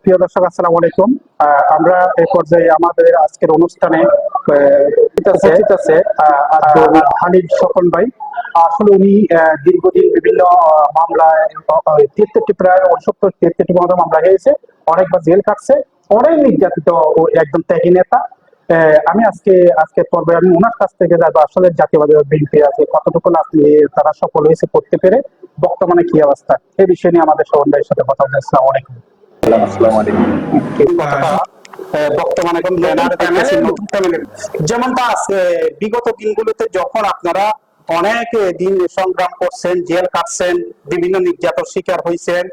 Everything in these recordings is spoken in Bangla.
প্রিয় দর্শক, আসসালামু আলাইকুম। আমরা এই পর্যায়ে আমাদের আজকের অনুষ্ঠানে উপস্থিত আছে আব্দুল হালিম স্বপন ভাই। আসলে উনি দীর্ঘদিন বিভিন্ন মামলায় 73 প্রায় 69-73 মামলা হয়েছে, অনেকবার জেল কাটছে, অনেক নির্যাতিত ও একদম ত্যাগী নেতা। আমি আজকের পর্বে আমি ওনার কাছ থেকে যাবো আসলে জাতীয়বাদী বিএনপি আছে কতটুকু আসলে তারা সফল হয়েছে করতে পেরে, বর্তমানে কি অবস্থা, এই বিষয় নিয়ে আমাদের শোভন ভাইয়ের সাথে কথা বলতে। আসসালামু আলাইকুম। আসসালামু আলাইকুম। কতটা বর্তমানে এখন ব্যানার দেখতেছি নতুন ফ্যামিলির যেমনটা আছে বিগত দিনগুলোতে, যখন আপনারা অনেক দিন সংগ্রাম করছেন, জেল কাটছেন, বিভিন্ন নির্যাতন শিকার হয়েছেন,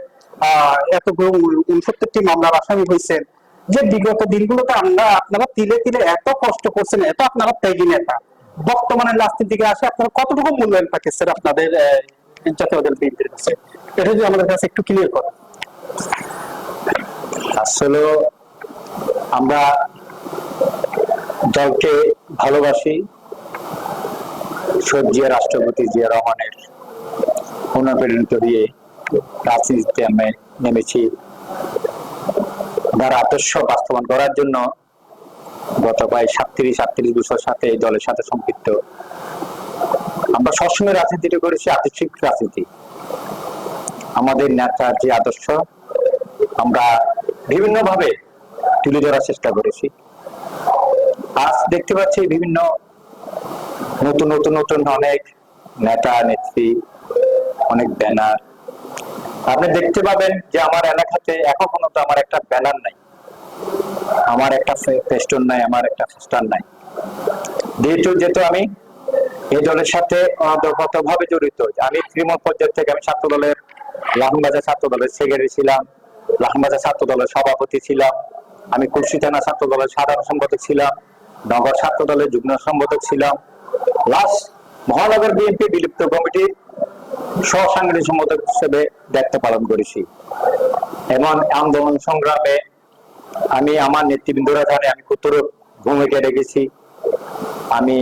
এতগুলো 69টি মামলার আসামি হয়েছেন, যে বিগত দিনগুলোতে আপনারা তিলে তিলে এত কষ্ট করছেন, এত আপনারা ত্যাগী নেতা, বর্তমানে লাস্টের দিকে আসে আপনারা কতটুকু মূল্যায়ন পাচ্ছেন আপনাদের জাতীয়তাবাদী বিএনপির কাছে, এটা যদি আমাদের কাছে একটু ক্লিয়ার করেন। আসলে আমরা দলকে ভালোবাসি। শহীদ জিয়া রাষ্ট্রপতি জিয়া রহমানের অনুপ্রেরণিত দিয়ে রাজনীতিতে আমি নেমেছি। তার আদর্শ বাস্তবায়ন করার জন্য গত প্রায় 37 বছর সাথে এই দলের সাথে সম্পৃক্ত। আমরা সবসময় রাজনীতিটা করেছি আদর্শিক রাজনীতি। আমাদের নেতার যে আদর্শ আমরা বিভিন্ন ভাবে তুলে ধরার চেষ্টা করেছি। আজ দেখতে পাচ্ছি বিভিন্ন নতুন নতুন নতুন অনেক নেতা নেত্রী, অনেক ব্যানার। আপনি দেখতে পাবেন যে আমার এলাকাতে এখন পর্যন্ত আমার একটা ব্যানার নাই, আমার একটা ফেস্টুন নাই, আমার একটা ফেস্টার নাই। যেহেতু আমি এই দলের সাথে অন্তর্গতভাবে জড়িত। আমি তৃণমূল পর্যায় থেকে আমি ছাত্র দলের লাহনবাজার ছাত্র দলের সেক্রেটারি ছিলাম, লাহনবাজার ছাত্র দলের সভাপতি ছিলাম, আমি কুলসি থানা ছাত্র দলের সাধারণ সম্পাদক ছিলাম, নগর ছাত্র দলের যুগ্ম সম্পাদক ছিলাম, লাস্ট মহানগর বিএনপি বিলুপ্ত কমিটির সহসাংগঠনিক সম্পাদক হিসেবে দায়িত্ব পালন করেছি। এমন আন্দোলন সংগ্রামে আমি আমার নেতৃবৃন্দরা জানে আমি কতটুকু ভূমিকা রেখেছি। আমি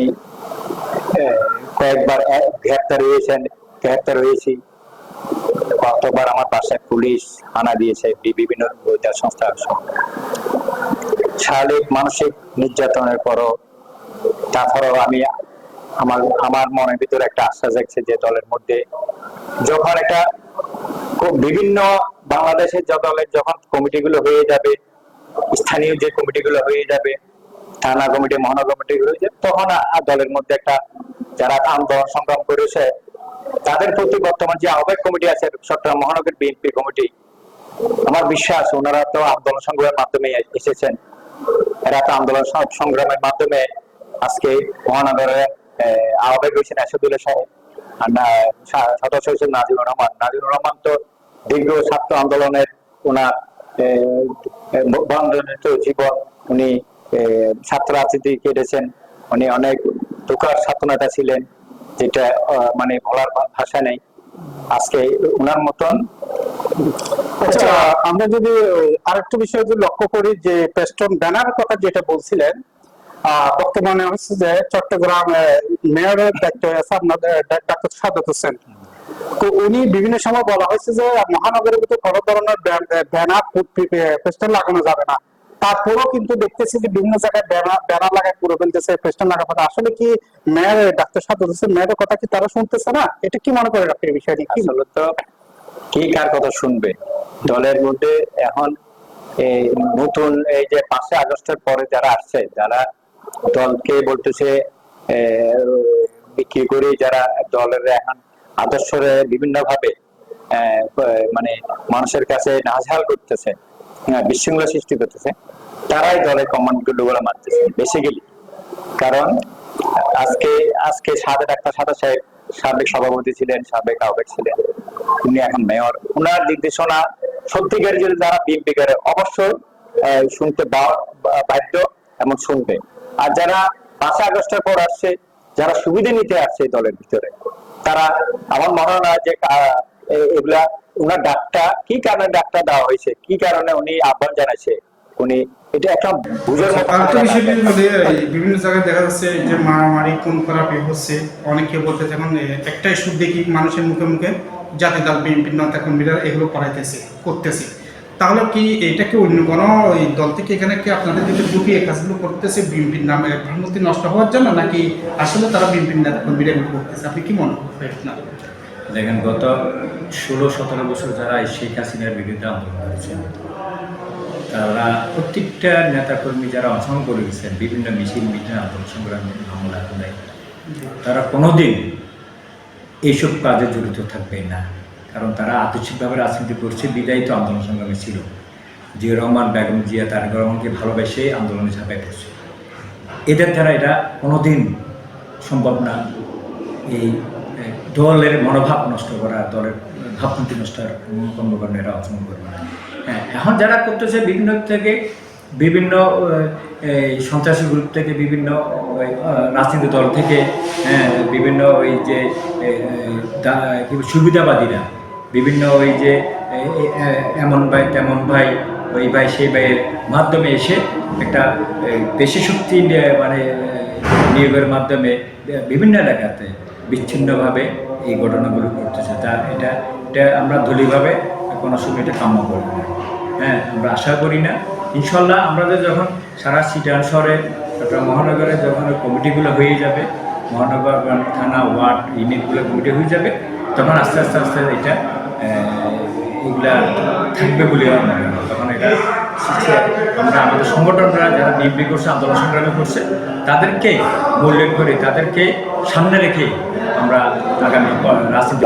কয়েকবার গ্রেপ্তার হয়েছি। কতবার আমার বাসায় পুলিশ হানা দিয়েছে, বিভিন্ন গোয়েন্দা সংস্থা। শারীরিক মানসিক নির্যাতনের পরও তারপরও আমি আমার মনের ভিতরে একটা আশ্বাস জাগছে যে দলের মধ্যে যখন একটা বিভিন্ন বাংলাদেশের দলের যখন কমিটিগুলো হয়ে যাবে, স্থানীয় যে কমিটিগুলো হয়ে যাবে, থানা কমিটি মহানগর কমিটি হয়ে যাবে, তখন দলের মধ্যে একটা যারা আন্দোলন সংগ্রাম করেছে তাদের প্রতি বর্তমান যে আহ্বায়ক কমিটি আছে চট্টগ্রাম মহানগর বিএনপি কমিটি, আমার বিশ্বাস ওনারা তো আন্দোলন সংগ্রামের মাধ্যমে এসেছেন। এরা তো আন্দোলন সংগ্রামের মাধ্যমে আজকে মহানগরের আহ্বায়ক হয়েছেন আসাদুল্লাহ সাহেব, সদস্য হয়েছেন নাজিমুর রহমান তো দীর্ঘ ছাত্র আন্দোলনের ওনার বন্ধনিত জীবন, উনি ছাত্র রাজনীতি কেটেছেন, উনি অনেক দুঃখের ছাত্র নেতা ছিলেন, যেটা মানে বলার ভাষা নেই। আজকে ওনার মতন। আচ্ছা, আমরা যদি আরেকটা বিষয় যদি লক্ষ্য করি যে পেস্টন ব্যানার কথা যেটা বলছিলেন, বর্তমানে হচ্ছে যে চট্টগ্রাম মেয়রের দায়িত্ব আছে আপনাদের ডাক্তার সাদাত হোসেন। তো উনি বিভিন্ন সময় বলা হয়েছে যে মহানগরের ভিতরে কোনো ধরনের ব্যানার পেস্টন লাগানো যাবে না, তারপরেও কিন্তু দেখতেছি যে বিভিন্ন জায়গায় ব্যানার লাগায় পুরো ফেলতেছে, পেস্টন লাগানো। আসলে কি মেয়র ডাক্তার সাদাত হোসেন মেয়রের কথা কি তারা শুনতেছে না? এটা কি মনে করেন আপনি এই বিষয়টি? কি আসলে তো কি কার কথা শুনবে দলের মধ্যে এখন নতুন এই যে 5 আগস্টের পরে যারা আসছে, যারা দলকে বলতেছে বিক্রি করে, যারা দলের এখন আদর্শরে বিভিন্ন ভাবে মানে মানুষের কাছে নাজেহাল করতেছে, বিশৃঙ্খলা সৃষ্টি করতেছে, তারাই দলের কমান্ড গুলো মানতেছে বেসিক্যালি। কারণ আজকে ডাক্তার সাদা সাহেব সাবেক সভাপতি ছিলেন, সাবেক আহ্বায়ক ছিলেন, উনি এখন মেয়র। উনার নির্দেশনা সত্যিকার যদি যারা বিএনপি করে অবশ্যই শুনতে বাধ্য এবং শুনবে। আর যারা 5 আগস্টের পর আসছে, যারা সুবিধা নিতে আসছে দলের ভিতরে, তারা আমার মনে হয় যে এগুলা উনার ডাকটা কি কারণে ডাকটা দেওয়া হয়েছে, কি কারণে উনি আহ্বান জানাইছে, উনি এটা একটা বুঝার মতো। আরেকটা বিষয়টির মধ্যে বিভিন্ন জায়গায় দেখা যাচ্ছে যে মারামারি খুন খারাপি হচ্ছে। অনেকে বলতে এখন একটাই সুর দেখি মানুষের মুখে মুখে জাতীয় দল বিএনপির নেতা কর্মীরা এগুলো করতেছে। তাহলে কি এটা কি অন্য কোনো ওই দল থেকে এখানে কি আপনাদের দিকে ঢুকিয়ে কাজগুলো করতেছে বিএনপির নামে ভাবমূর্তি নষ্ট হওয়ার জন্য, নাকি আসলে তারা বিএনপির কর্মীরা এগুলো করতেছে, আপনি কি মনে করেন? না দেখেন, গত 16-17 বছর যারা এই শেখ হাসিনার বিরুদ্ধে আন্দোলন করেছেন, তারা প্রত্যেকটা নেতাকর্মী যারা অংশগ্রহণ করে গেছেন বিভিন্ন মিছিল মিটিং আন্দোলন সংগ্রামে মামলা নেয়, তারা কোনোদিন এইসব কাজে জড়িত থাকবে না। কারণ তারা আদর্শিকভাবে রাজনীতি করছে, বিদায়ী তো আন্দোলন সংগ্রামে ছিল। জিয়া রহমান, বেগম জিয়া, তারেক রহমানকে ভালোবেসে আন্দোলনে ঝাঁপাই পড়ছে। এদের দ্বারা এটা কোনোদিন সম্ভব না এই দলের মনোভাব নষ্ট করা, দলের ভাবমূর্তি নষ্টের কর্মকাণ্ড এরা অংশগ্রহণ করবে না। হ্যাঁ, এখন যারা করতেছে বিভিন্ন থেকে বিভিন্ন সন্ত্রাসী গ্রুপ থেকে, বিভিন্ন রাজনৈতিক দল থেকে, বিভিন্ন ওই যে সুবিধাবাদীরা, বিভিন্ন ওই যে এমন ভাই তেমন ভাই, ওই ভাই সেই ভাইয়ের মাধ্যমে এসে একটা পেশি শক্তি মানে নিয়োগের মাধ্যমে বিভিন্ন এলাকাতে বিচ্ছিন্নভাবে এই ঘটনাগুলো ঘটতেছে। তা এটা আমরা দলীয়ভাবে কোনো সময় এটা কাম্য করব না। হ্যাঁ, আমরা আশা করি না। ইনশাল্লাহ আমাদের যখন সারা সিটান শহরে মহানগরে যখন কমিটিগুলো হয়ে যাবে, মহানগর থানা ওয়ার্ড ইউনিটগুলো কমিটি হয়ে যাবে, তখন আস্তে আস্তে আস্তে এটা এগুলা থাকবে বলে আমার মনে হয়। তখন এটা আমরা আমাদের সংগঠনরা যারা নির্বি করছে, আন্দোলন সংগ্রামে করছে, তাদেরকে উল্লেখ করে, তাদেরকে সামনে রেখে আমরা আগামী রাজনীতি।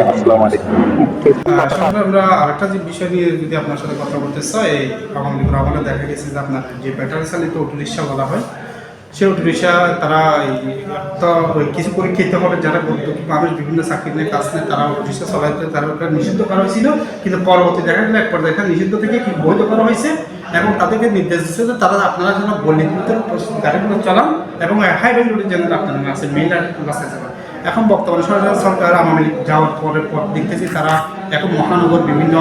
আমরা আরেকটা যে বিষয় নিয়ে যদি আপনার সাথে কথা বলতে চাই, আওয়ামী লীগের আমলে দেখা গেছে যে আপনার যে ব্যাটারি চালিত অটো রিক্সা বলা হয়, সেই অটো রিক্সা তারা তো কিছু পরীক্ষিত হবে যারা ভর্তুকি মানুষ বিভিন্ন চাকরি নিয়ে কাজ নেয়, তারা অটো রিক্সা চলাইতে তারা নিষিদ্ধ করা হয়েছিল। কিন্তু পরবর্তী দেখা গেলে এক পর্যায়ে এটা নিষিদ্ধ থেকে কি বৈধ করা হয়েছে এবং তাদেরকে নির্দেশ দিচ্ছে যে তারা আপনারা যেন গলিগুলোতে গাড়িগুলো চালান এবং হাইওয়ে রোডে যেন আপনার আছে মেইন রাস্তায় চালান। এখন বর্তমানে সরকার আওয়ামী লীগ যাওয়ার পরে পর দেখতেছি তারা এখন মহানগর বিভিন্ন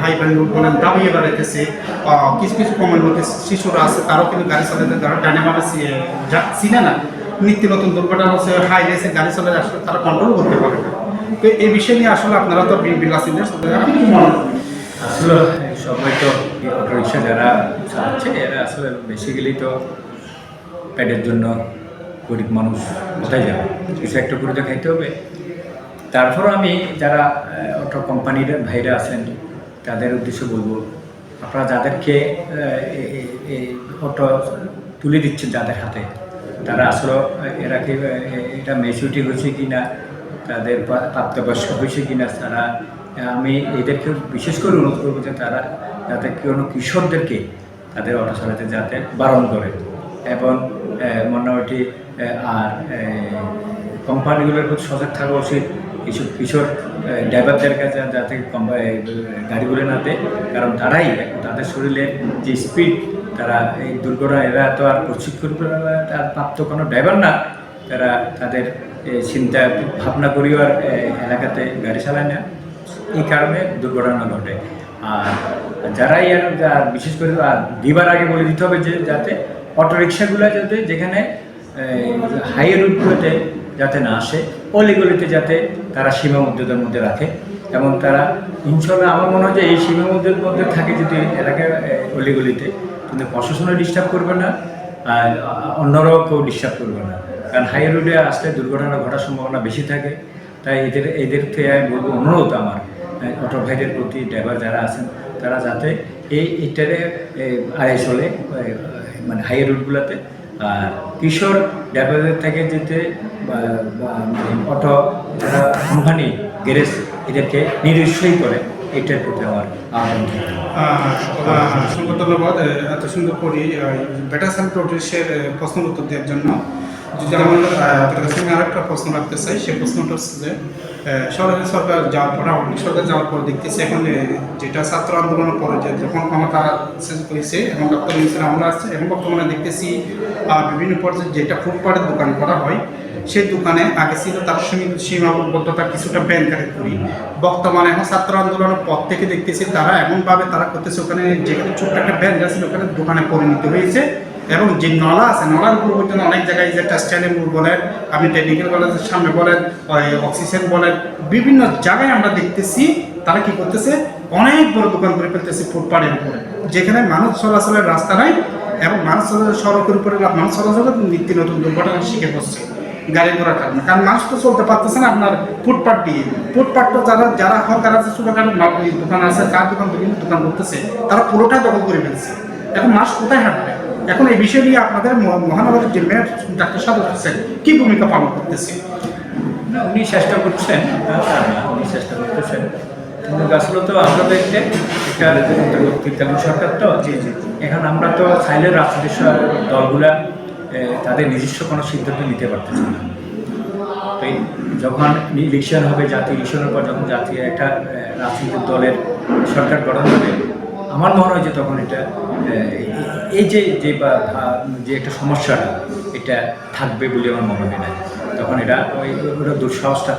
হাইওয়ে রোড বলেন দাবিয়ে বেড়াইতেছে। কিছু কিছু কমের মধ্যে শিশুরা আছে, তারাও কিন্তু গাড়ি চালাতে তারা ডানে বামে চিনে না, নিত্য নতুন দুর্ঘটনা হচ্ছে, হাইওয়েসে গাড়ি চালাতে আসলে তারা কন্ট্রোল করতে পারে না। তো এই বিষয় নিয়ে আসলে আপনারা তো বিলাসীদের আসলে সবাই তো অটো রিক্সা যারা চালাচ্ছে এরা আসলে বেসিক্যালি তো পেটের জন্য গরিব মানুষ কোথায় যাবে, কিছু একটা করে তো খাইতে হবে। তারপরও আমি যারা অটো কোম্পানির ভাইরা আছেন তাদের উদ্দেশ্যে বলবো, আপনারা যাদেরকে অটো তুলে দিচ্ছেন যাদের হাতে, তারা আসলে এরা কি এটা ম্যাচুরিটি হয়েছে কি না, তাদের প্রাপ্তবয়স্ক হয়েছে কি না, তারা আমি এদেরকে বিশেষ করে অনুরোধ করবো যে তারা যাতে কোনো কিশোরদেরকে তাদের অটো চালাতে যাতে বারণ করে এবং মোটামুটি আর কোম্পানিগুলোর প্রতি সজাগ থাকা উচিত এইসব কিশোর ড্রাইভারদের কাছে যাতে গাড়িগুলো না দেয়। কারণ তারাই তাদের শরীরে যে স্পিড, তারা এই দুর্ঘটনা, এরা তো আর প্রশিক্ষণ তার প্রাপ্ত কোনো ড্রাইভার না, তারা তাদের চিন্তা ভাবনা করেও আর এলাকাতে গাড়ি চালায় না, এই কারণে দুর্ঘটনা ঘটে। আর যারাই আর বিশেষ করে আর দিবার আগে বলে দিতে হবে যে যাতে অটো রিক্সাগুলো যাতে যেখানে হাইওয়ে রুটগুলোতে যাতে না আসে, অলিগলিতে যাতে তারা সীমাবদ্ধতার মধ্যে রাখে এবং তারা ইনশাল্লাহ আমার মনে হয় যে এই সীমাবদ্ধতার মধ্যে থাকে যদি এলাকায় অলিগলিতে, কিন্তু প্রশাসনও ডিস্টার্ব করবে না আর অন্যরাও কেউ ডিস্টার্ব করবে না। কারণ হাইওয়ে রোডে আসলে দুর্ঘটনা ঘটার সম্ভাবনা বেশি থাকে। তাই এদেরকে আমি বলবো, অনুরোধ আমার অটো ভাইদের প্রতি, ড্রাইভার যারা আছেন তারা যাতে এইটারে আড়াই চলে মানে হাইওয়ে রুটগুলোতে। আর কিশোর ড্রাইভারদের থেকে যেতে অটো যারা কোম্পানি গ্যারেজ এদেরকে নিরুৎসাহী করে, এটার প্রতি আমার আহ্বান। অসংখ্য ধন্যবাদ এত সুন্দর করে বেটা সাইকেল অটোরিক্সার প্রশ্নের উত্তর দেওয়ার জন্য। যদি আমাদের আমি আরেকটা প্রশ্ন রাখতে চাই, সেই প্রশ্নটা হচ্ছে যে সরকার যাওয়ার পর, আওয়ামী সরকার যাওয়ার পর দেখতেছি এখন যেটা ছাত্র আন্দোলনের পরে যে যখন ক্ষমতা শেষ করেছে এবং ডক্টর ইউনূসের আমরা আসছে, এখন বর্তমানে দেখতেছি বিভিন্ন পর্যায়ে যেটা ফুটপাতের দোকান করা হয়, সেই দোকানে আগে ছিল তার সীমাবদ্ধতা কিছুটা ব্যাংকারে করি। বর্তমানে এখন ছাত্র আন্দোলনের পর থেকে দেখতেছি তারা এমনভাবে তারা করতেছে, ওখানে যেখানে ছোট্ট একটা ব্যাংক আছে ওখানে দোকানে পরিণত হয়েছে এবং যে নলা আছে নলার উপর পর্যন্ত অনেক জায়গায় যে টেক্সটাইলের মোড় বলেন, আপনি টেকনিক্যাল কলেজের সামনে বলেন, অক্সিজেন বলেন, বিভিন্ন জায়গায় আমরা দেখতেছি তারা কি করতেছে অনেক বড় দোকান করে ফেলতেছে ফুটপাতের উপরে, যেখানে মানুষ চলাচলের রাস্তা নাই এবং মানুষ চলাচলের সড়কের উপরে মানুষ চলাচলের নিত্য নতুন দুর্ঘটনার শিখে বসছে গাড়ি ঘোড়ার কারণে। কারণ মানুষ তো চলতে পারতেছে না আপনার ফুটপাত দিয়ে। ফুটপাত তো যারা হকার আছে, ছোটখাটো দোকান আছে, চার দোকান বিভিন্ন দোকান করতেছে, তারা পুরোটা দখল করে ফেলছে। এখন মানুষ কোথায় হাঁটবে? এখন এই বিষয় নিয়ে আপনাদের মহানগরের যে মেয়র ডাক্তার সাদত হোসেন কি ভূমিকা পালন করতেছে? না, উনি চেষ্টা করছেন, উনি চেষ্টা করতেছেন, কিন্তু আসলে তো আমরা তো একটা অন্তর্বর্তীকালীন সরকার তো, এখন আমরা তো চাইলে রাজনৈতিক দলগুলা তাদের নিজস্ব কোনো সিদ্ধান্ত নিতে পারতেছে না। তো যখন ইলেকশন হবে, জাতীয় ইলেকশনের পর যখন জাতীয় একটা রাজনৈতিক দলের সরকার গঠন হবে, আমার মনে হয় যে তখন এটা এই যে একটা সমস্যাটা এটা থাকবে বলে আমার মনে হয় না। তখন এটা ওটা দুঃসাহসটা